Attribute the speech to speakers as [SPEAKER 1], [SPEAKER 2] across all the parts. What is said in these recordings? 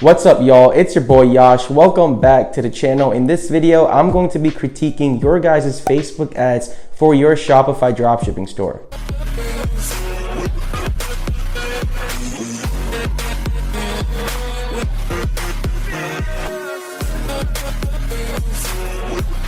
[SPEAKER 1] What's up, y'all? It's your boy Yash. Welcome back to the channel. In this video, I'm going to be critiquing your guys' Facebook ads for your Shopify dropshipping store.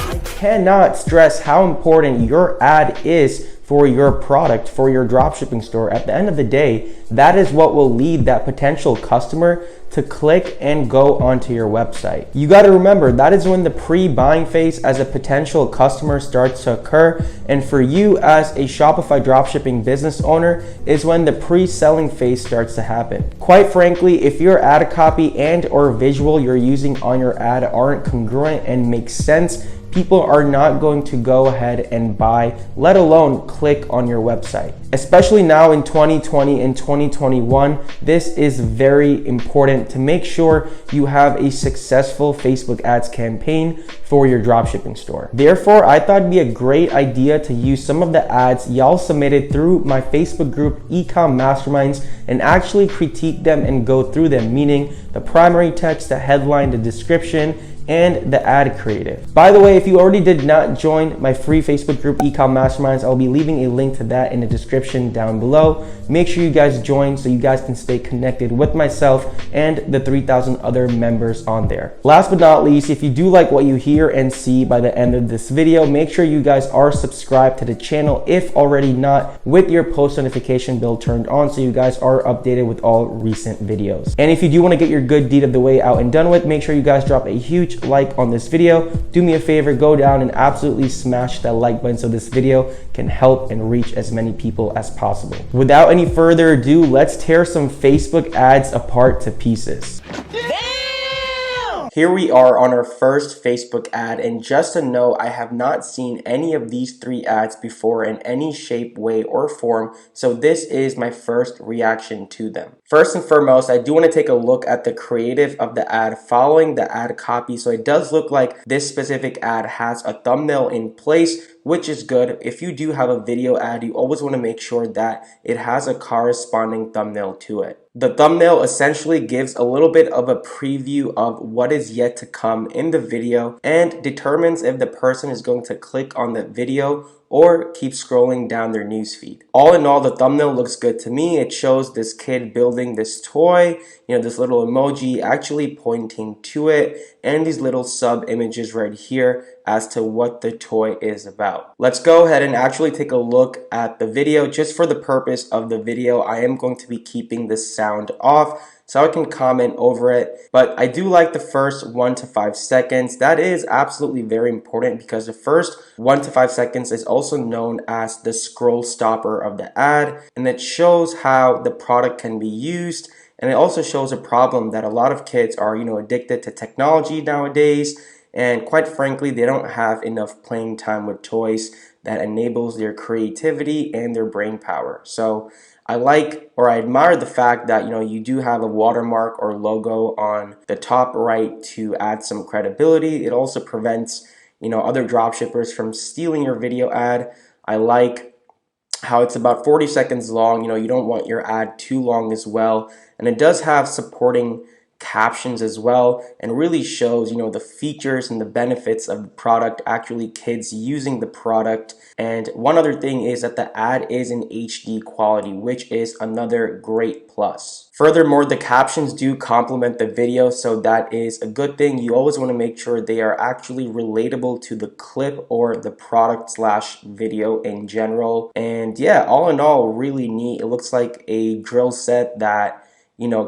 [SPEAKER 1] I cannot stress how important your ad is for your product, for your dropshipping store. At the end of the day, that is what will lead that potential customer to click and go onto your website. You got to remember, that is when the pre-buying phase as a potential customer starts to occur. And for you as a Shopify dropshipping business owner is when the pre-selling phase starts to happen. Quite frankly, if your ad copy and or visual you're using on your ad aren't congruent and make sense, people are not going to go ahead and buy, let alone click on your website. Especially now in 2020 and 2021, this is very important to make sure you have a successful Facebook ads campaign for your dropshipping store. Therefore, I thought it'd be a great idea to use some of the ads y'all submitted through my Facebook group, Ecom Masterminds, and actually critique them and go through them, meaning the primary text, the headline, the description, and the ad creative. By the way, if you already did not join my free Facebook group, Ecom Masterminds, I'll be leaving a link to that in the description down below. Make sure you guys join so you guys can stay connected with myself and the 3,000 other members on there. Last but not least, if you do like what you hear and see by the end of this video, make sure you guys are subscribed to the channel if already not, with your post notification bell turned on so you guys are updated with all recent videos. And if you do want to get your good deed of the way out and done with, make sure you guys drop a huge like on this video. Do me a favor, go down and absolutely smash that like button so this video can help and reach as many people as possible. Without any further ado, let's tear some Facebook ads apart to pieces. Here we are on our first Facebook ad, and just to know, I have not seen any of these three ads before in any shape, way, or form, so this is my first reaction to them. First and foremost, I do want to take a look at the creative of the ad following the ad copy. So it does look like this specific ad has a thumbnail in place, which is good. If you do have a video ad, you always want to make sure that it has a corresponding thumbnail to it. The thumbnail essentially gives a little bit of a preview of what is yet to come in the video and determines if the person is going to click on the video or keep scrolling down their newsfeed. All in all, the thumbnail looks good to me. It shows this kid building this toy, this little emoji actually pointing to it, and these little sub images right here as to what the toy is about. Let's go ahead and actually take a look at the video. Just for the purpose of the video, I am going to be keeping the sound off so I can comment over it. But I do like the first 1 to 5 seconds. That is absolutely very important because the first 1 to 5 seconds is also known as the scroll stopper of the ad, and it shows how the product can be used. And it also shows a problem that a lot of kids are, addicted to technology nowadays. And quite frankly, they don't have enough playing time with toys that enables their creativity and their brain power. So I admire the fact that, you do have a watermark or logo on the top right to add some credibility. It also prevents, other dropshippers from stealing your video ad. I like how it's about 40 seconds long. You don't want your ad too long as well. And it does have supporting captions as well, and really shows the features and the benefits of the product, actually kids using the product. And one other thing is that the ad is in HD quality, which is another great plus. Furthermore, the captions do complement the video, so that is a good thing. You always want to make sure they are actually relatable to the clip or the product / video in general. And yeah, all in all, really neat. It looks like a drill set that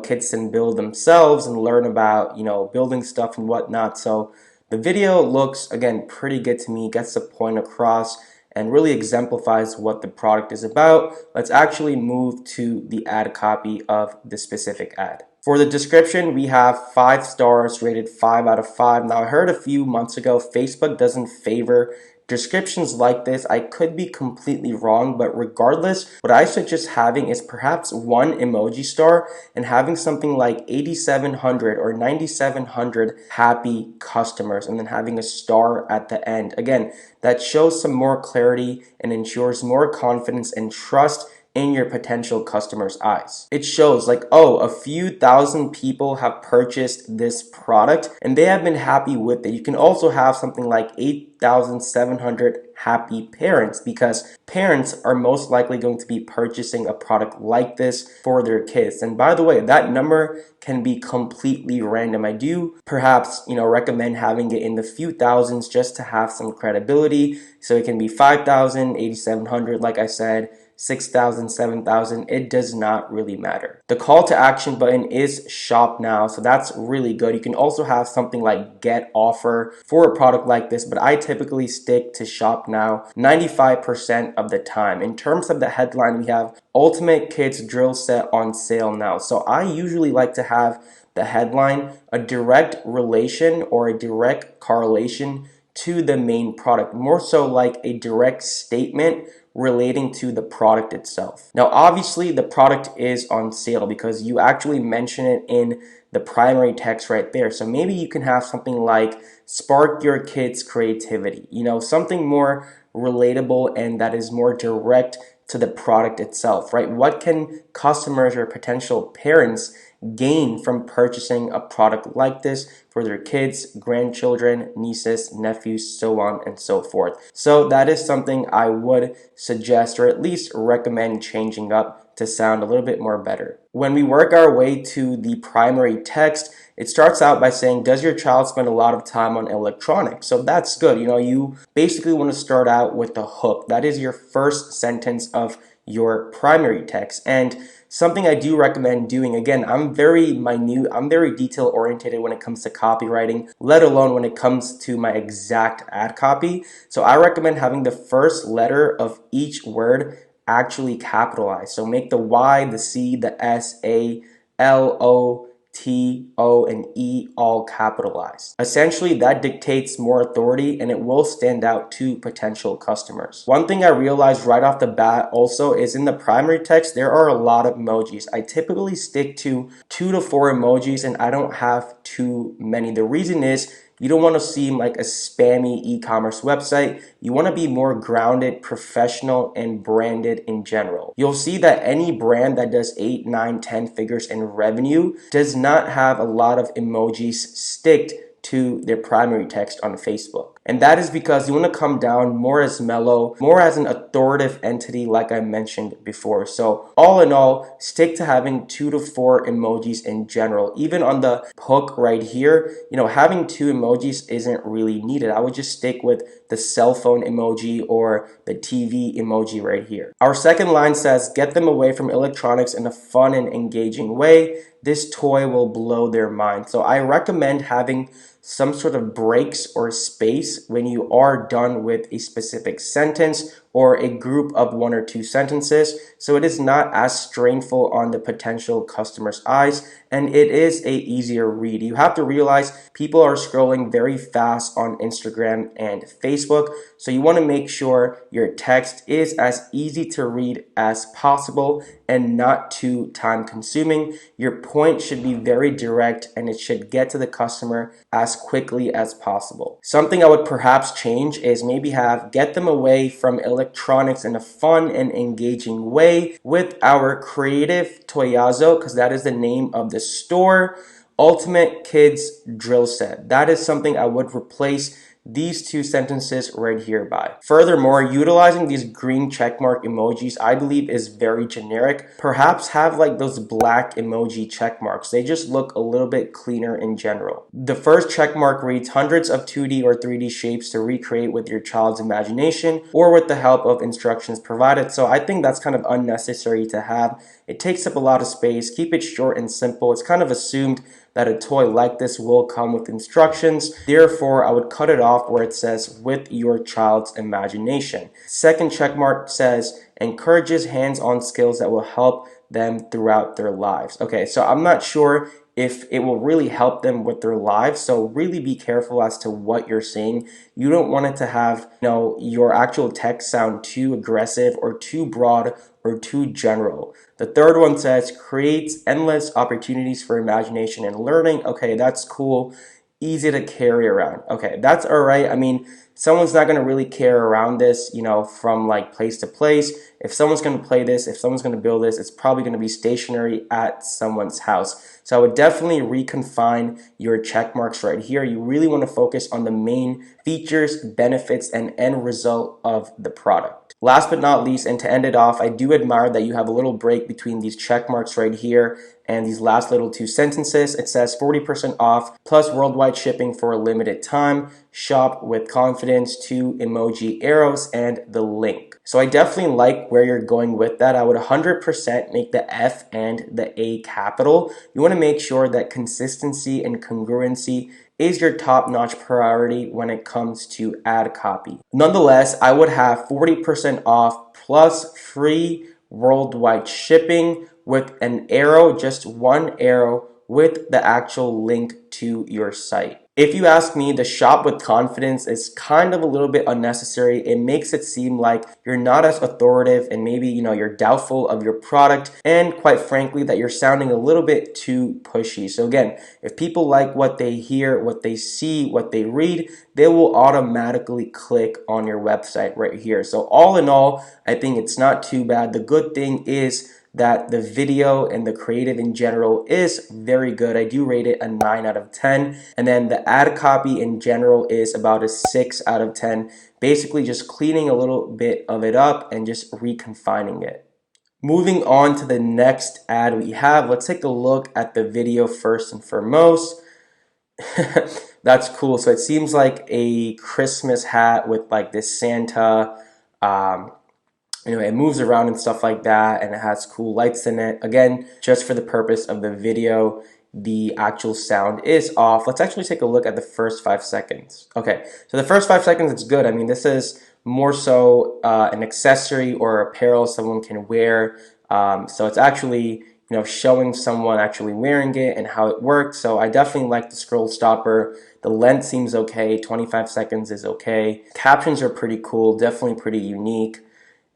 [SPEAKER 1] kids can build themselves and learn about, building stuff and whatnot. So the video looks, again, pretty good to me, gets the point across, and really exemplifies what the product is about. Let's actually move to the ad copy of the specific ad. For the description, we have 5 stars, rated 5 out of 5. Now, I heard a few months ago, Facebook doesn't favor descriptions like this. I could be completely wrong, but regardless, what I suggest having is perhaps 1 emoji star and having something like 8,700 or 9,700 happy customers, and then having a star at the end. Again, that shows some more clarity and ensures more confidence and trust in your potential customer's eyes. It shows like, oh, a few thousand people have purchased this product and they have been happy with it. You can also have something like 8,700 happy parents, because parents are most likely going to be purchasing a product like this for their kids. And by the way, that number can be completely random. I do perhaps, recommend having it in the few thousands just to have some credibility. So it can be 5,000, 8,700, like I said, 6,000, 7,000, it does not really matter. The call to action button is shop now, so that's really good. You can also have something like get offer for a product like this, but I typically stick to shop now 95% of the time. In terms of the headline, we have Ultimate Kids Drill Set on sale now. So I usually like to have the headline a direct relation or a direct correlation to the main product, more so like a direct statement relating to the product itself. Now, obviously, the product is on sale because you actually mention it in the primary text right there. So maybe you can have something like spark your kids' creativity, something more relatable and that is more direct to the product itself, right? What can customers or potential parents gain from purchasing a product like this for their kids, grandchildren, nieces, nephews, so on and so forth. So that is something I would suggest or at least recommend changing up to sound a little bit more better. When we work our way to the primary text, it starts out by saying, does your child spend a lot of time on electronics? So that's good. You basically want to start out with the hook. That is your first sentence of your primary text. And something I do recommend doing, again, I'm very minute, I'm very detail oriented when it comes to copywriting, let alone when it comes to my exact ad copy. So I recommend having the first letter of each word actually capitalized. So make the Y, the C, the S, A, L, O, T, O, and E all capitalized. Essentially, that dictates more authority and it will stand out to potential customers. One thing I realized right off the bat also is in the primary text, there are a lot of emojis. I typically stick to 2 to 4 emojis and I don't have too many. The reason is you don't want to seem like a spammy e-commerce website. You want to be more grounded, professional, and branded in general. You'll see that any brand that does 8, 9, 10 figures in revenue does not have a lot of emojis sticked to their primary text on Facebook. And that is because you want to come down more as mellow, more as an authoritative entity like I mentioned before. So all in all, stick to having 2 to 4 emojis in general. Even on the hook right here, having 2 emojis isn't really needed. I would just stick with the cell phone emoji or the TV emoji right here. Our second line says, get them away from electronics in a fun and engaging way. This toy will blow their mind. So I recommend having some sort of breaks or space when you are done with a specific sentence or a group of 1 or 2 sentences, so it is not as strainful on the potential customer's eyes and it is a easier read. You have to realize people are scrolling very fast on Instagram and Facebook, so you want to make sure your text is as easy to read as possible and not too time consuming. Your point should be very direct and it should get to the customer as quickly as possible. Something I would perhaps change is maybe have get them away from electronics in a fun and engaging way with our creative Toyazo, because that is the name of the store, Ultimate Kids Drill Set. That is something I would replace these 2 sentences right here by. Furthermore, utilizing these green checkmark emojis, I believe is very generic. Perhaps have like those black emoji checkmarks. They just look a little bit cleaner in general. The first checkmark reads hundreds of 2D or 3D shapes to recreate with your child's imagination or with the help of instructions provided. So I think that's kind of unnecessary to have. It takes up a lot of space. Keep it short and simple. It's kind of assumed that a toy like this will come with instructions. Therefore, I would cut it off where it says with your child's imagination. Second checkmark says encourages hands-on skills that will help them throughout their lives. Okay, so I'm not sure if it will really help them with their lives. So really be careful as to what you're saying. You don't want it to have, your actual text sound too aggressive or too broad or too general. The third one says creates endless opportunities for imagination and learning. Okay, that's cool. easy to carry around. Okay, that's all right. I mean, someone's not going to really carry around this, from like place to place. If someone's going to play this, if someone's going to build this, it's probably going to be stationary at someone's house. So I would definitely reconfine your check marks right here. You really want to focus on the main features, benefits, and end result of the product. Last but not least, and to end it off, I do admire that you have a little break between these check marks right here and these last little two sentences. It says 40% off plus worldwide shipping for a limited time. Shop with confidence, 2 emoji arrows, and the link. So I definitely like where you're going with that. I would 100% make the F and the A capital. You want to make sure that consistency and congruency is your top-notch priority when it comes to ad copy. Nonetheless, I would have 40% off plus free worldwide shipping with an arrow, just one arrow with the actual link to your site. If you ask me, the shop with confidence is kind of a little bit unnecessary. It makes it seem like you're not as authoritative and maybe, you're doubtful of your product, and quite frankly, that you're sounding a little bit too pushy. So again, if people like what they hear, what they see, what they read, they will automatically click on your website right here. So all in all, I think it's not too bad. The good thing is that the video and the creative in general is very good. I do rate it a 9 out of 10. And then the ad copy in general is about a 6 out of 10. Basically just cleaning a little bit of it up and just reconfining it. Moving on to the next ad we have, let's take a look at the video first and foremost. That's cool. So it seems like a Christmas hat with like this Santa, it moves around and stuff like that, and it has cool lights in it. Again, just for the purpose of the video, the actual sound is off. Let's actually take a look at the first 5 seconds. Okay, so the first 5 seconds, it's good. I mean, this is more so an accessory or apparel someone can wear. So it's actually, showing someone actually wearing it and how it works. So I definitely like the scroll stopper. The length seems okay. 25 seconds is okay. Captions are pretty cool, definitely pretty unique.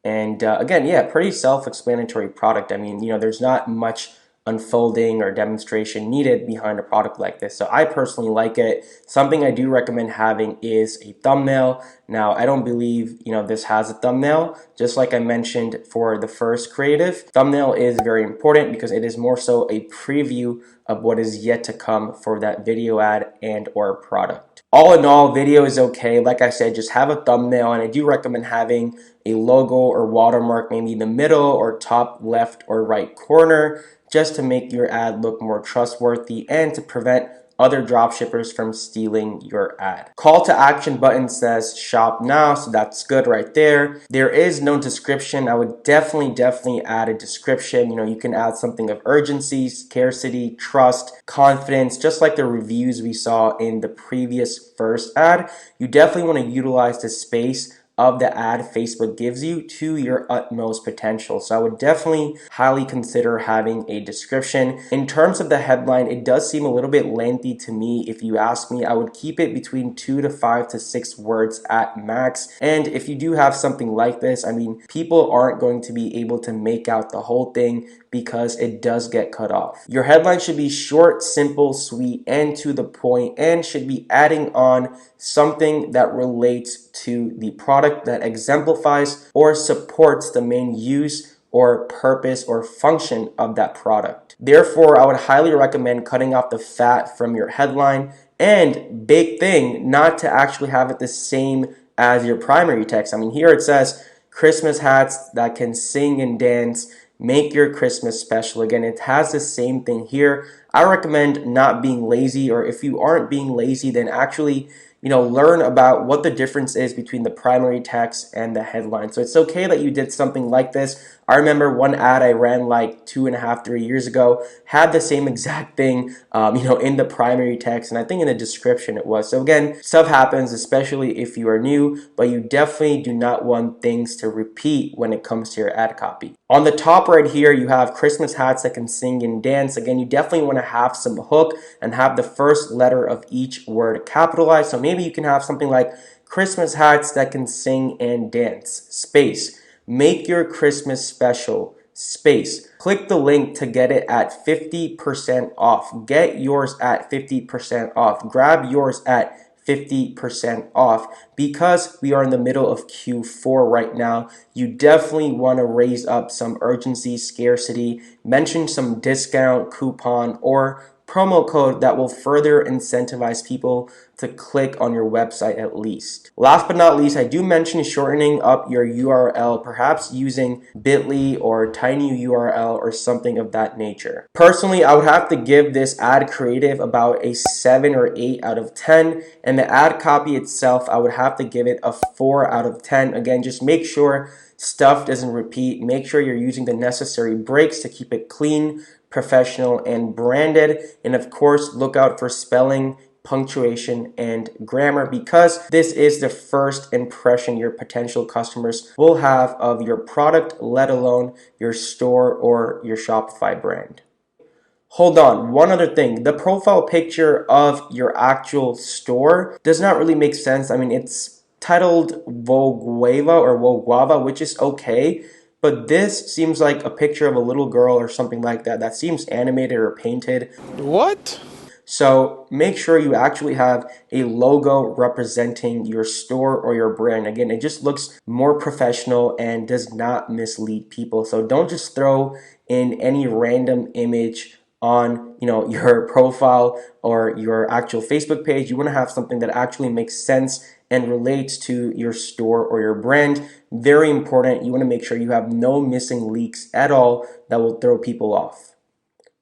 [SPEAKER 1] And again, yeah, pretty self-explanatory product. I mean, there's not much unfolding or demonstration needed behind a product like this. So I personally like it. Something I do recommend having is a thumbnail. Now, I don't believe, this has a thumbnail. Just like I mentioned for the first creative, thumbnail is very important because it is more so a preview of what is yet to come for that video ad and or product. All in all, video is okay. Like I said, just have a thumbnail, and I do recommend having a logo or watermark maybe in the middle or top left or right corner, just to make your ad look more trustworthy and to prevent other dropshippers from stealing your ad. Call to action button says shop now, so that's good right there. There is no description. I would definitely add a description. You can add something of urgency, scarcity, trust, confidence, just like the reviews we saw in the previous first ad. You definitely want to utilize the space of the ad Facebook gives you to your utmost potential. So I would definitely highly consider having a description. In terms of the headline, it does seem a little bit lengthy to me. If you ask me, I would keep it between 2 to 5 to 6 words at max. And if you do have something like this, I mean, people aren't going to be able to make out the whole thing because it does get cut off. Your headline should be short, simple, sweet, and to the point, and should be adding on something that relates to the product, that exemplifies or supports the main use or purpose or function of that product. Therefore, I would highly recommend cutting off the fat from your headline, and big thing, not to actually have it the same as your primary text. I mean, here it says Christmas hats that can sing and dance. Make your Christmas special. Again, it has the same thing here. I recommend not being lazy, or if you aren't being lazy, then actually, learn about what the difference is between the primary text and the headline. So it's okay that you did something like this. I remember one ad I ran like 2.5, 3 years ago had the same exact thing, in the primary text, and I think in the description it was. So again, stuff happens, especially if you are new, but you definitely do not want things to repeat when it comes to your ad copy. On the top right here, you have Christmas hats that can sing and dance. Again, you definitely want to have some hook and have the first letter of each word capitalized. So maybe you can have something like Christmas hats that can sing and dance, space. Make your Christmas special, space. Click the link to get it at 50% off. Get yours at 50% off. Grab yours at 50% off. Because we are in the middle of Q4 right now, you definitely want to raise up some urgency, scarcity, mention some discount, coupon, or promo code that will further incentivize people to click on your website at least. Last but not least, I do mention shortening up your URL, perhaps using bit.ly or tiny URL or something of that nature. Personally, I would have to give this ad creative about a 7 or 8 out of 10, and the ad copy itself, I would have to give it a 4 out of 10. Again, just make sure stuff doesn't repeat. Make sure you're using the necessary breaks to keep it clean, professional, and branded. And of course, look out for spelling, punctuation, and grammar, because this is the first impression your potential customers will have of your product, let alone your store or your Shopify brand. Hold on, one other thing. The profile picture of your actual store does not really make sense. I mean, it's titled Vogueva or Voguava, which is okay, but this seems like a picture of a little girl or something like that. That seems animated or painted.
[SPEAKER 2] What?
[SPEAKER 1] So make sure you actually have a logo representing your store or your brand. Again, it just looks more professional and does not mislead people. So don't just throw in any random image on your profile or your actual Facebook page. You want to have something that actually makes sense and relates to your store or your brand. Very important. You want to make sure you have no missing leaks at all that will throw people off.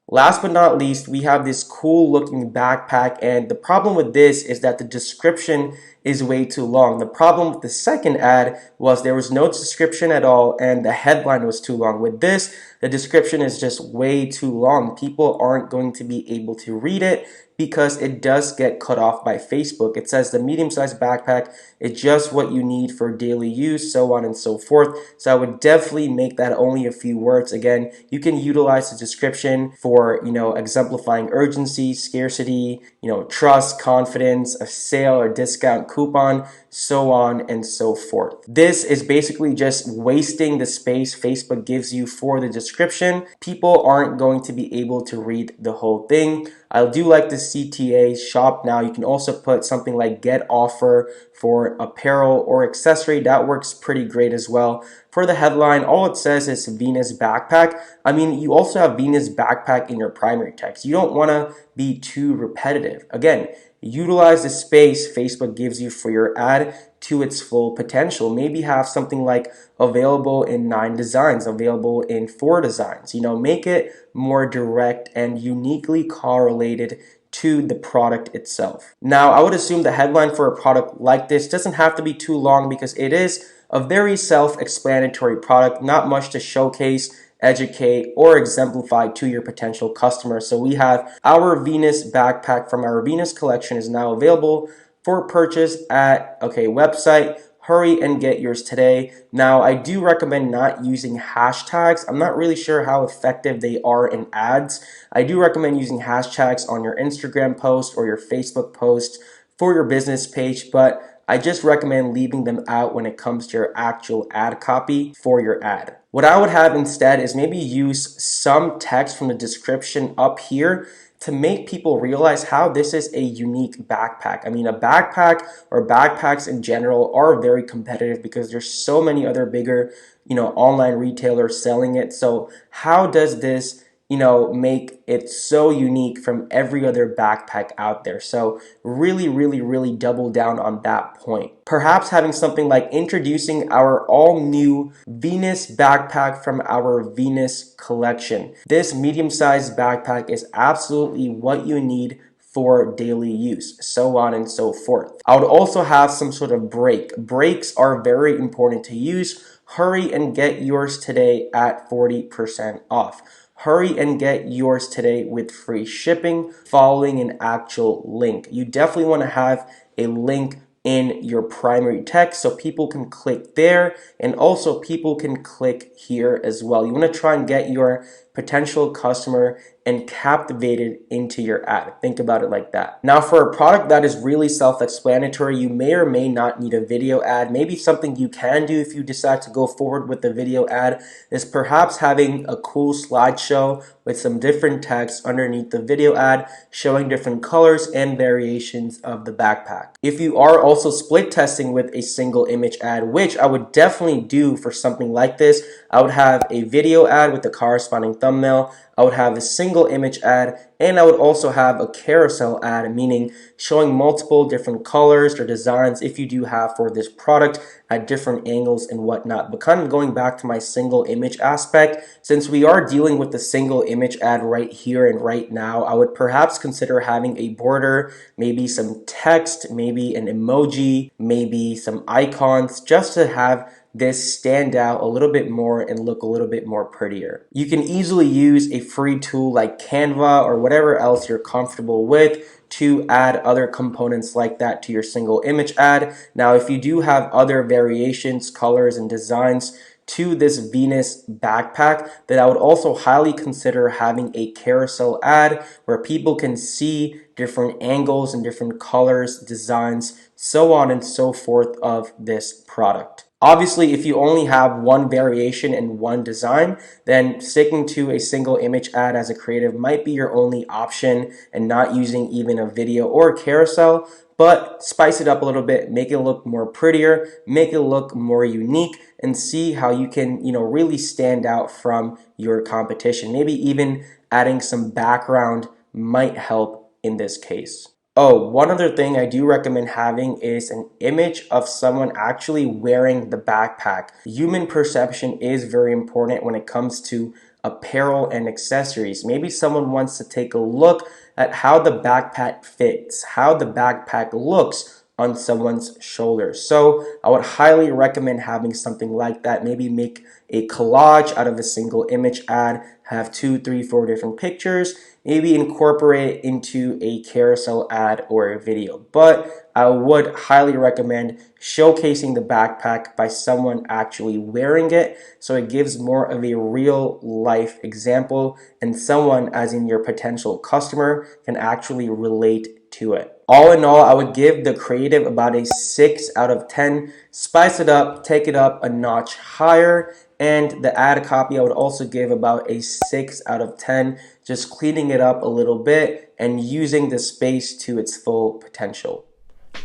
[SPEAKER 1] Last but not least, we have this cool looking backpack, and the problem with this is that the description is way too long. The problem with the second ad was there was no description at all and the headline was too long. With this, the description is just way too long. People aren't going to be able to read it because it does get cut off by Facebook. It says the medium-sized backpack is just what you need for daily use, so on and so forth. So I would definitely make that only a few words. Again, you can utilize the description for, exemplifying urgency, scarcity, trust, confidence, a sale or discount coupon, so on and so forth. This is basically just wasting the space Facebook gives you for the description. People aren't going to be able to read the whole thing. I do like the CTA shop now. You can also put something like get offer for apparel or accessory. That works pretty great as well. For the headline, all it says is Venus backpack. I mean, you also have Venus backpack in your primary text. You don't want to be too repetitive. Again, utilize the space Facebook gives you for your ad to its full potential. Maybe have something like available in 9 designs, available in 4 designs. Make it more direct and uniquely correlated to the product itself. Now, I would assume the headline for a product like this doesn't have to be too long because it is a very self-explanatory product, not much to showcase, educate, or exemplify to your potential customers. So we have our Venus backpack from our Venus collection is now available for purchase at, website. Hurry and get yours today. Now, I do recommend not using hashtags. I'm not really sure how effective they are in ads. I do recommend using hashtags on your Instagram post or your Facebook post for your business page, but I just recommend leaving them out when it comes to your actual ad copy for your ad. What I would have instead is maybe use some text from the description up here to make people realize how this is a unique backpack. I mean, a backpack or backpacks in general are very competitive because there's so many other bigger, online retailers selling it. So how does this make it so unique from every other backpack out there? So really, really, really double down on that point. Perhaps having something like introducing our all new Venus backpack from our Venus collection. This medium-sized backpack is absolutely what you need for daily use, so on and so forth. I would also have some sort of break. Breaks are very important to use. Hurry and get yours today at 40% off. Hurry and get yours today with free shipping following an actual link. You definitely want to have a link in your primary text so people can click there and also people can click here as well. You want to try and get your potential customer and captivated into your ad. Think about it like that. Now, for a product that is really self-explanatory, you may or may not need a video ad. Maybe something you can do if you decide to go forward with the video ad is perhaps having a cool slideshow with some different text underneath the video ad showing different colors and variations of the backpack. If you are also split testing with a single image ad, which I would definitely do for something like this, I would have a video ad with the corresponding thumbnail, I would have a single image ad, and I would also have a carousel ad, meaning showing multiple different colors or designs if you do have for this product at different angles and whatnot. But kind of going back to my single image aspect, since we are dealing with the single image ad right here and right now, I would perhaps consider having a border, maybe some text, maybe an emoji, maybe some icons, just to have this stand out a little bit more and look a little bit more prettier. You can easily use a free tool like Canva or whatever else you're comfortable with to add other components like that to your single image ad. Now, if you do have other variations, colors, and designs to this Venus backpack, then I would also highly consider having a carousel ad where people can see different angles and different colors, designs, so on and so forth of this product. Obviously, if you only have one variation and one design, then sticking to a single image ad as a creative might be your only option and not using even a video or a carousel. But spice it up a little bit, make it look more prettier, make it look more unique, and see how you can, really stand out from your competition. Maybe even adding some background might help in this case. Oh, one other thing I do recommend having is an image of someone actually wearing the backpack. Human perception is very important when it comes to apparel and accessories. Maybe someone wants to take a look at how the backpack fits, how the backpack looks on someone's shoulders. So I would highly recommend having something like that. Maybe make a collage out of a single image ad, have 2, 3, 4 different pictures, maybe incorporate it into a carousel ad or a video. But I would highly recommend showcasing the backpack by someone actually wearing it, so it gives more of a real life example and someone, as in your potential customer, can actually relate to it. All in all, I would give the creative about a 6 out of 10. Spice it up, take it up a notch higher. And the ad copy, I would also give about a 6 out of 10, just cleaning it up a little bit and using the space to its full potential.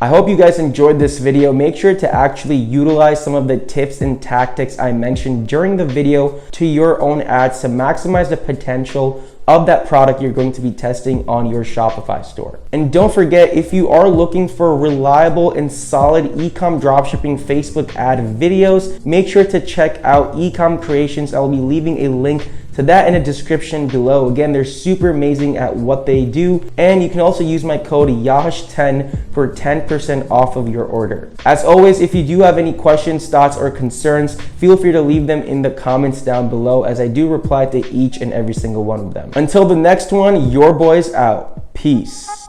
[SPEAKER 1] I hope you guys enjoyed this video. Make sure to actually utilize some of the tips and tactics I mentioned during the video to your own ads to maximize the potential of that product you're going to be testing on your Shopify store. And don't forget, if you are looking for reliable and solid e-com dropshipping Facebook ad videos, make sure to check out Ecom Creations. I'll be leaving a link to that in the description below. Again, they're super amazing at what they do, and you can also use my code YASH10 for 10% off of your order. As always, if you do have any questions, thoughts, or concerns, feel free to leave them in the comments down below, as I do reply to each and every single one of them. Until the next one, your boy's out. Peace.